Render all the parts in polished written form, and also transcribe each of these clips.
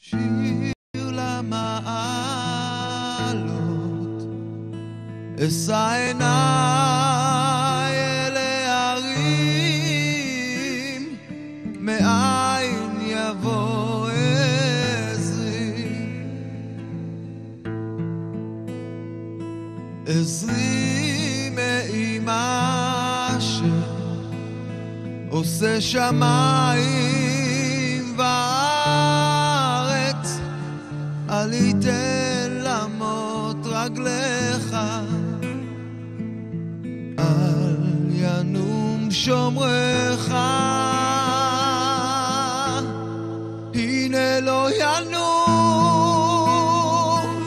שיר למעלות, אשא עיניי אל ההרים, מאין יבוא עזרי. עזרי מאימה שעושה שמיים וארץ, אל יתן למות רגליך, אל ינום שומרך. הנה לא ינום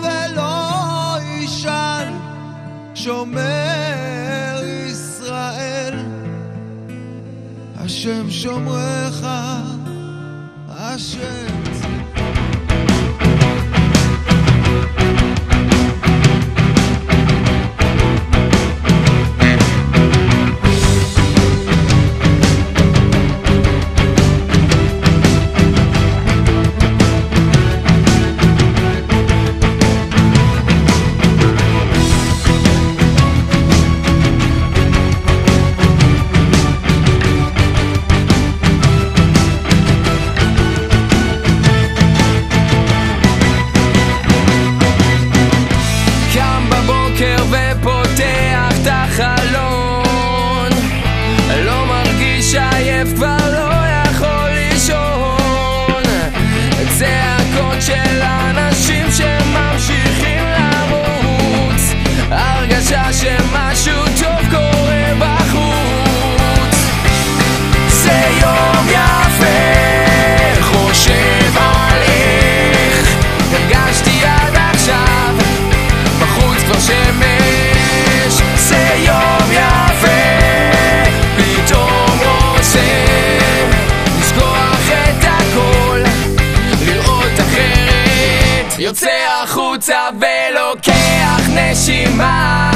ולא יישן שומר ישראל, השם שומרך, השם. ופותח את החלון, לא מרגיש עייף, כבר לא יכול לישון. צעקות של אנשים שממשיכים לרוץ, הרגשה שמשהו טוב קורה בחוץ. זה יום יפה, חושב על איך הרגשתי עד עכשיו, בחוץ כבר שמש. זה יום יפה, פתאום רוצה לשכוח את הכל, לראות אחרת. יוצא החוצה ולוקח נשימה,